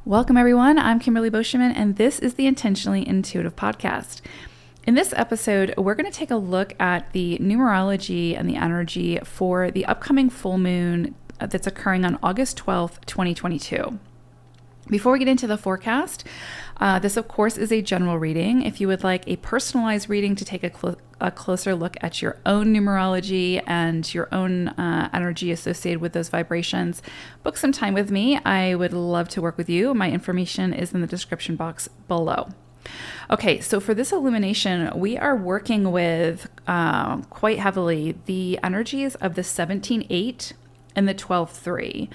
Welcome, everyone. I'm Kimberly Boscheman, and this is the Intentionally Intuitive Podcast. In this episode, we're going to take a look at the numerology and the energy for the upcoming full moon that's occurring on August 12th, 2022. Before we get into the forecast, this, of course, is a general reading. If you would like a personalized reading to take a closer look at your own numerology and your own energy associated with those vibrations, book some time with me. I would love to work with you. My information is in the description box below. Okay, so for this illumination, we are working with quite heavily the energies of the 17-8 and the 12-3.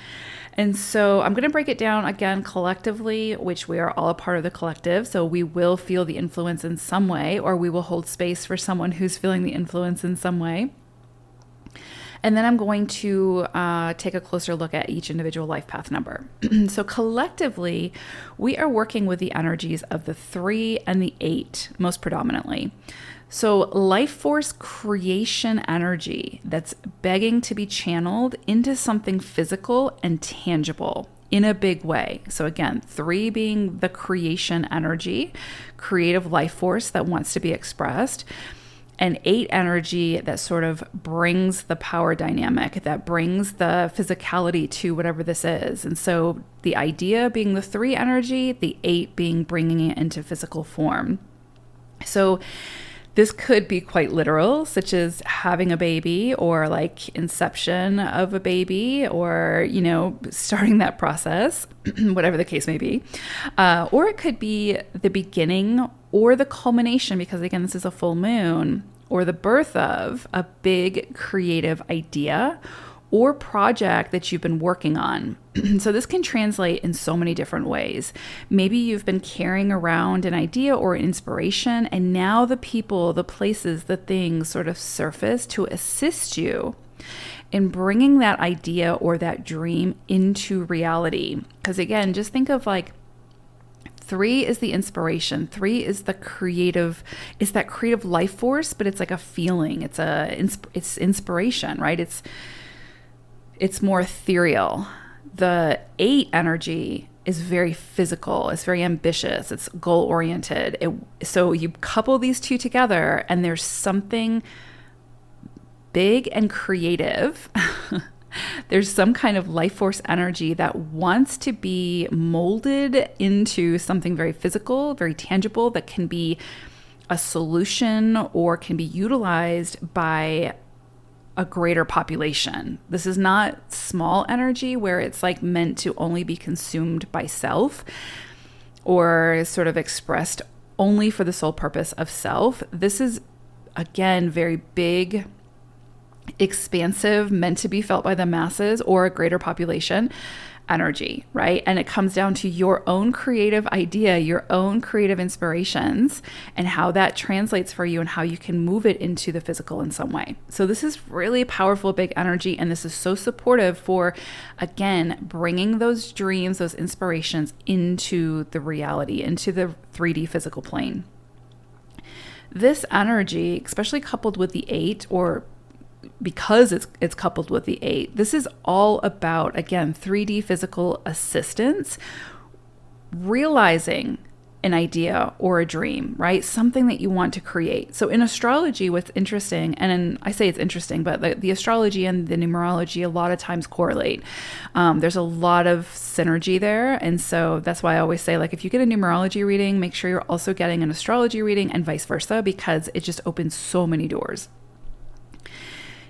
And so I'm going to break it down again collectively, which we are all a part of the collective. So we will feel the influence in some way, or we will hold space for someone who's feeling the influence in some way. And then I'm going to take a closer look at each individual life path number. So collectively, we are working with the energies of the 3 and the 8, most predominantly. So life force creation energy that's begging to be channeled into something physical and tangible in a big way. So again, 3 being the creation energy, creative life force that wants to be expressed, and 8 energy that sort of brings the power dynamic, that brings the physicality to whatever this is. And so the idea being the 3 energy, the 8 being bringing it into physical form. So this could be quite literal, such as having a baby or like inception of a baby or, starting that process, whatever the case may be. Or it could be the beginning or the culmination, because again, this is a full moon, or the birth of a big creative idea or project that you've been working on. So this can translate in so many different ways. Maybe you've been carrying around an idea or inspiration, and now the people, the places, the things sort of surface to assist you in bringing that idea or that dream into reality. Because again, just think of like 3 is the inspiration. 3 is the creative, it's that creative life force, but it's like a feeling. It's inspiration, right? It's more ethereal. The 8 energy is very physical. It's very ambitious. It's goal-oriented. So you couple these two together and there's something big and creative. There's some kind of life force energy that wants to be molded into something very physical, very tangible, that can be a solution or can be utilized by a greater population. This is not small energy where it's like meant to only be consumed by self or sort of expressed only for the sole purpose of self. This is, again, very big, expansive, meant to be felt by the masses or a greater population energy, right? And it comes down to your own creative idea, your own creative inspirations, and how that translates for you and how you can move it into the physical in some way. So this is really powerful, big energy. And this is so supportive for, again, bringing those dreams, those inspirations into the reality, into the 3D physical plane. This energy, especially coupled with the 8, or because it's coupled with the 8, this is all about, again, 3D physical assistance, realizing an idea or a dream, right? Something that you want to create. So in astrology, what's interesting, and I say it's interesting, but the astrology and the numerology a lot of times correlate. There's a lot of synergy there. And so that's why I always say, like, if you get a numerology reading, make sure you're also getting an astrology reading and vice versa, because it just opens so many doors.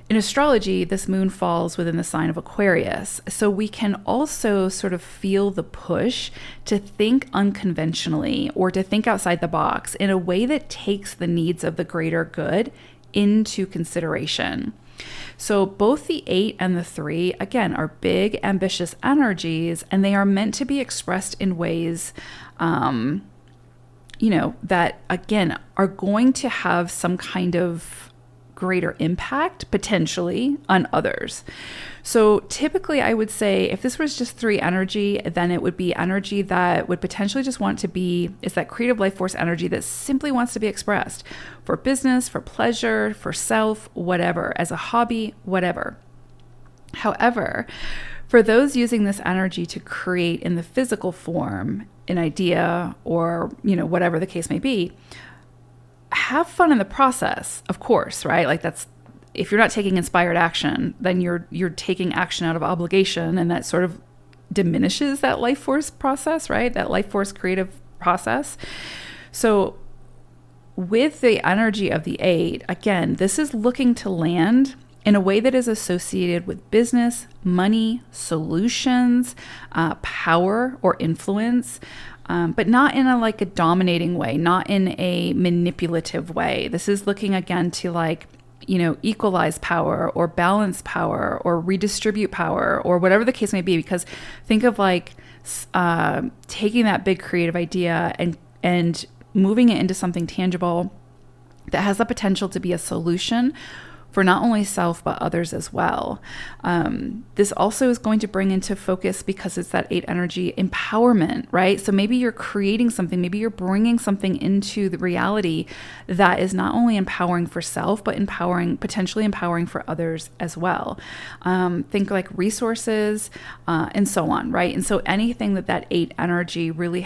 In astrology, this moon falls within the sign of Aquarius, so we can also sort of feel the push to think unconventionally or to think outside the box in a way that takes the needs of the greater good into consideration. So both the 8 and the 3, again, are big, ambitious energies, and they are meant to be expressed in ways that, again, are going to have some kind of greater impact potentially on others. So typically I would say if this was just 3 energy, then it would be energy that would potentially just want to be, it's that creative life force energy that simply wants to be expressed for business, for pleasure, for self, whatever, as a hobby, whatever. However, For those using this energy to create in the physical form an idea or, whatever the case may be, have fun in the process, of course, right? Like that's, if you're not taking inspired action, then you're taking action out of obligation, and that sort of diminishes that life force process, right? That life force creative process. So with the energy of the 8, again, this is looking to land in a way that is associated with business, money, solutions, power or influence, but not in a dominating way, not in a manipulative way. This is looking again to equalize power or balance power or redistribute power or whatever the case may be. Because think of taking that big creative idea and moving it into something tangible that has the potential to be a solution for not only self, but others as well. This also is going to bring into focus, because it's that 8 energy, empowerment, right? So maybe you're creating something, maybe you're bringing something into the reality that is not only empowering for self, but potentially empowering for others as well. Think like resources and so on, right? And so anything that 8 energy really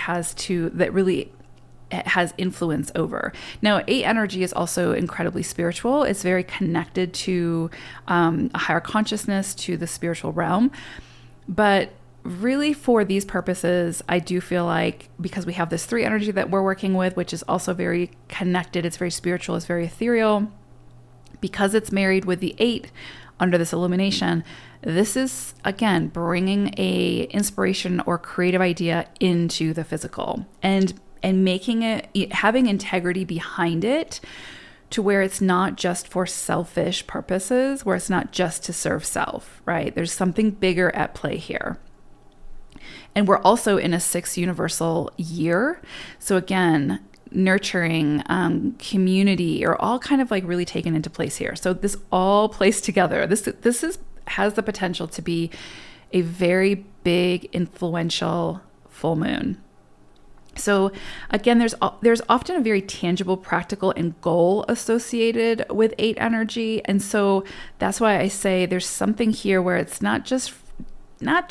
has influence over. Now, 8 energy is also incredibly spiritual. It's very connected to a higher consciousness, to the spiritual realm. But really for these purposes, I do feel like, because we have this 3 energy that we're working with, which is also very connected, it's very spiritual, it's very ethereal, because it's married with the 8 under this illumination, this is, again, bringing a inspiration or creative idea into the physical and making it, having integrity behind it, to where it's not just for selfish purposes, where it's not just to serve self, right? There's something bigger at play here. And we're also in a 6 universal year. So again, nurturing, community are all kind of really taken into place here. So this all plays together. This has the potential to be a very big, influential full moon. So again, there's often a very tangible, practical, and goal associated with 8 energy. And so that's why I say there's something here where it's not just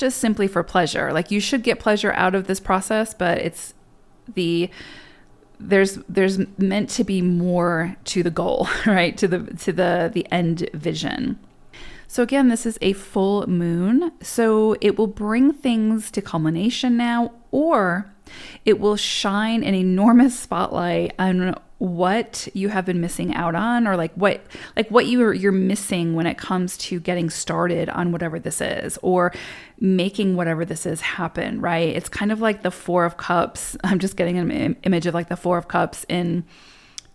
simply for pleasure. Like, you should get pleasure out of this process, but there's meant to be more to the goal, right? To the end vision. So again, this is a full moon. So it will bring things to culmination now, or it will shine an enormous spotlight on what you have been missing out on, or what you're missing when it comes to getting started on whatever this is, or making whatever this is happen, right? It's kind of like the 4 of Cups. I'm just getting an image of the 4 of Cups in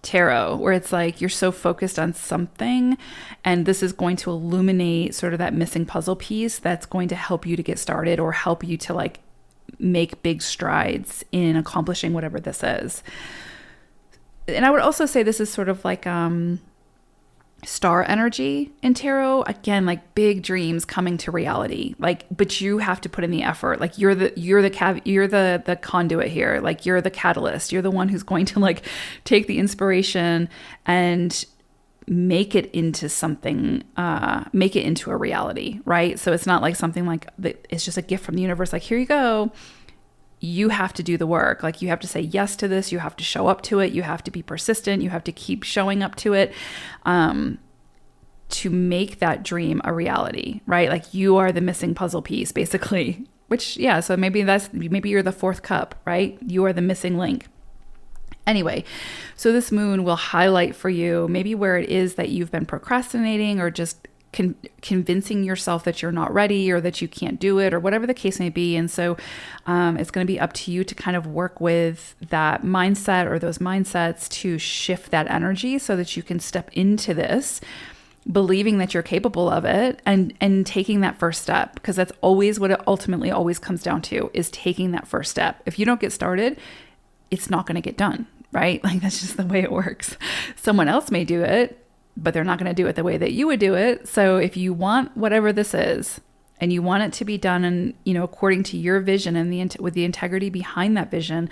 tarot, where it's you're so focused on something, and this is going to illuminate sort of that missing puzzle piece that's going to help you to get started, or help you to make big strides in accomplishing whatever this is. And I would also say this is sort of star energy in tarot. Again, big dreams coming to reality. But you have to put in the effort. You're the conduit here. You're the catalyst. You're the one who's going to take the inspiration and make it into something, make it into a reality, right? So it's not something that it's just a gift from the universe. Here you go. You have to do the work. You have to say yes to this. You have to show up to it. You have to be persistent. You have to keep showing up to it, to make that dream a reality, right? You are the missing puzzle piece, basically, which, yeah. So maybe you're the 4th cup, right? You are the missing link. Anyway, so this moon will highlight for you maybe where it is that you've been procrastinating, or just convincing yourself that you're not ready, or that you can't do it, or whatever the case may be. And so it's going to be up to you to kind of work with that mindset, or those mindsets, to shift that energy so that you can step into this believing that you're capable of it, and taking that first step, because that's always what it ultimately always comes down to, is taking that first step. If you don't get started, it's not going to get done, right? That's just the way it works. Someone else may do it, but they're not going to do it the way that you would do it. So if you want whatever this is, and you want it to be done and, according to your vision, and with the integrity behind that vision,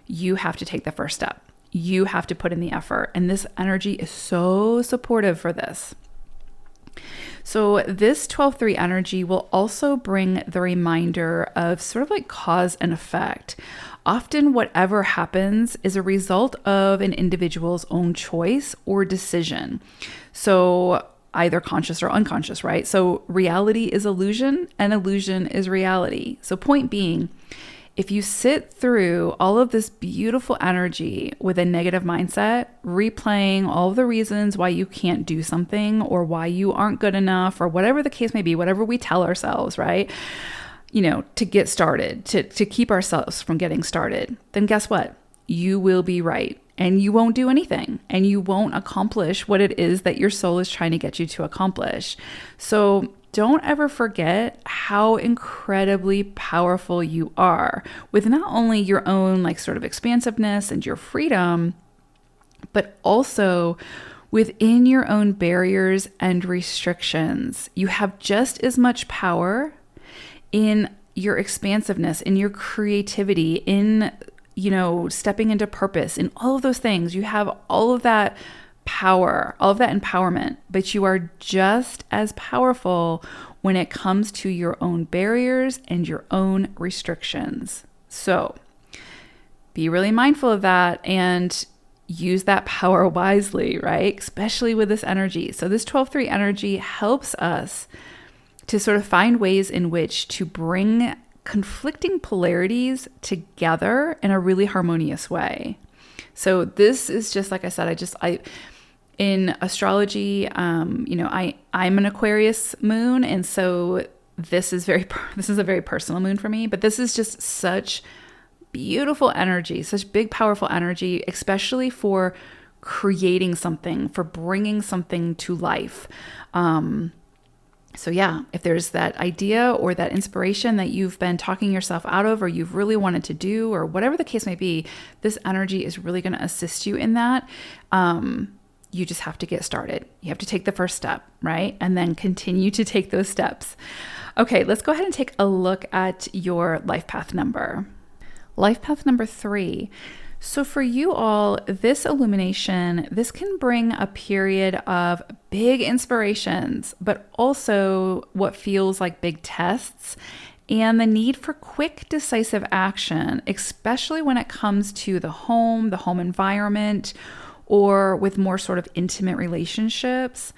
you have to take the first step. You have to put in the effort. And this energy is so supportive for this. So this 12-3 energy will also bring the reminder of sort of like cause and effect. Often whatever happens is a result of an individual's own choice or decision. So either conscious or unconscious, right? So reality is illusion and illusion is reality. So point being, if you sit through all of this beautiful energy with a negative mindset, replaying all of the reasons why you can't do something or why you aren't good enough or whatever the case may be, whatever we tell ourselves, right? To get started, to keep ourselves from getting started, then guess what? You will be right and you won't do anything and you won't accomplish what it is that your soul is trying to get you to accomplish. So don't ever forget how incredibly powerful you are with not only your own like sort of expansiveness and your freedom, but also within your own barriers and restrictions. You have just as much power in your expansiveness, in your creativity, in, stepping into purpose, in all of those things. You have all of that power, all of that empowerment, but you are just as powerful when it comes to your own barriers and your own restrictions. So be really mindful of that and use that power wisely, right? Especially with this energy. So this 12-3 energy helps us to sort of find ways in which to bring conflicting polarities together in a really harmonious way. So this is just, like I said, in astrology, I'm an Aquarius moon. And so this is a very personal moon for me, but this is just such beautiful energy, such big, powerful energy, especially for creating something, for bringing something to life. So yeah, if there's that idea or that inspiration that you've been talking yourself out of, or you've really wanted to do, or whatever the case may be, this energy is really going to assist you in that. You just have to get started. You have to take the first step, right? And then continue to take those steps. Okay, let's go ahead and take a look at your life path number. Life path number 3. So for you all, this illumination, this can bring a period of big inspirations, but also what feels like big tests and the need for quick, decisive action, especially when it comes to the home environment, or with more sort of intimate relationships.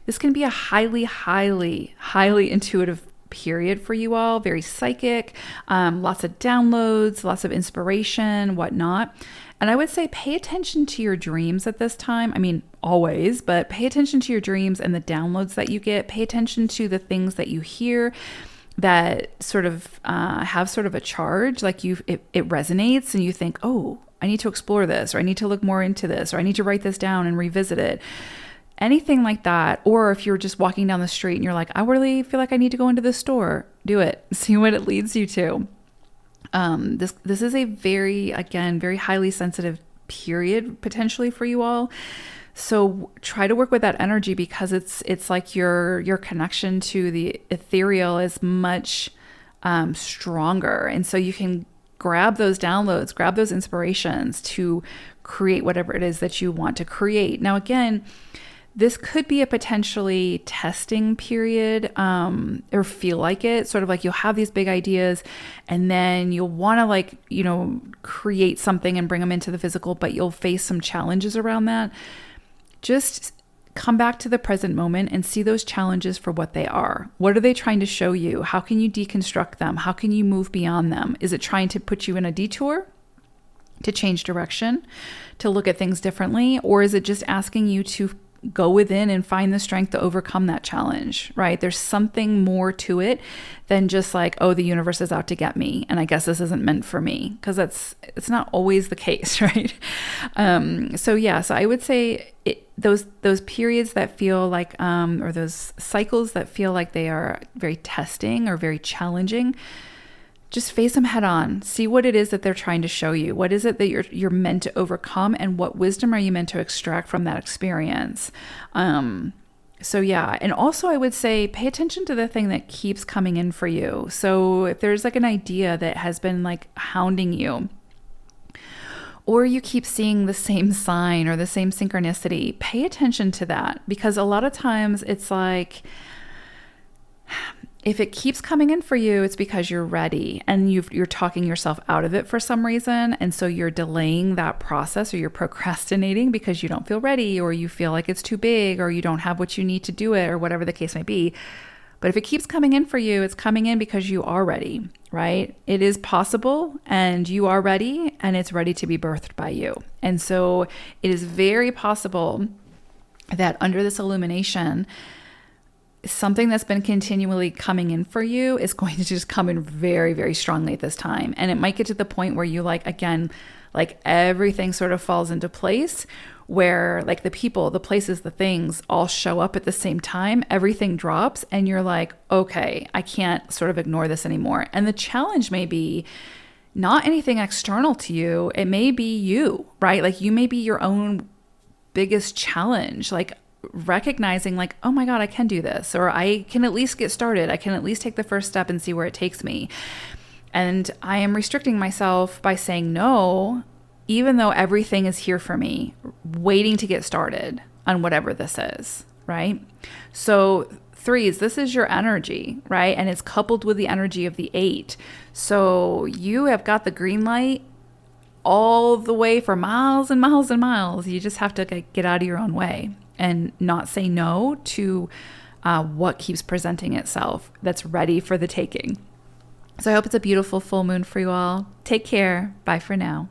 This can be a highly, highly, highly intuitive period for you all, very psychic, lots of downloads, lots of inspiration, whatnot. And I would say pay attention to your dreams at this time. I mean, always, but pay attention to your dreams and the downloads that you get. Pay attention to the things that you hear that sort of have sort of a charge, like it resonates and you think, oh, I need to explore this, or I need to look more into this, or I need to write this down and revisit it. Anything like that. Or if you're just walking down the street and you're like, I really feel like I need to go into the store, do it. See what it leads you to. This is a very highly sensitive period potentially for you all. So try to work with that energy, because it's like your connection to the ethereal is much stronger. And so you can grab those downloads, grab those inspirations to create whatever it is that you want to create. Now, again, this could be a potentially testing period, or feel like it, sort of like you'll have these big ideas and then you'll want to create something and bring them into the physical, but you'll face some challenges around that. Just come back to the present moment and see those challenges for what they are. What are they trying to show you? How can you deconstruct them? How can you move beyond them? Is it trying to put you in a detour, to change direction, to look at things differently? Or is it just asking you to go within and find the strength to overcome that challenge, right? There's something more to it than just like, oh, the universe is out to get me, and I guess this isn't meant for me, because it's not always the case, right? So I would say those periods that feel like, or those cycles that feel like they are very testing or very challenging, just face them head on. See what it is that they're trying to show you. What is it that you're meant to overcome, and what wisdom are you meant to extract from that experience? And also I would say pay attention to the thing that keeps coming in for you. So if there's like an idea that has been like hounding you, or you keep seeing the same sign or the same synchronicity, pay attention to that, because a lot of times it's like, if it keeps coming in for you, it's because you're ready and you're talking yourself out of it for some reason. And so you're delaying that process, or you're procrastinating because you don't feel ready, or you feel like it's too big, or you don't have what you need to do it, or whatever the case may be. But if it keeps coming in for you, it's coming in because you are ready, right? It is possible, and you are ready, and it's ready to be birthed by you. And so it is very possible that under this illumination, something that's been continually coming in for you is going to just come in very, very strongly at this time. And it might get to the point where you again, everything sort of falls into place, where the people, the places, the things all show up at the same time, everything drops, and you're like, okay, I can't sort of ignore this anymore. And the challenge may be not anything external to you. It may be you, right? You may be your own biggest challenge, recognizing oh my God, I can do this, or I can at least get started. I can at least take the first step and see where it takes me. And I am restricting myself by saying no, even though everything is here for me, waiting to get started on whatever this is, right? So 3s, this is your energy, right? And it's coupled with the energy of the 8. So you have got the green light all the way for miles and miles and miles. You just have to get out of your own way and not say no to what keeps presenting itself that's ready for the taking. So I hope it's a beautiful full moon for you all. Take care. Bye for now.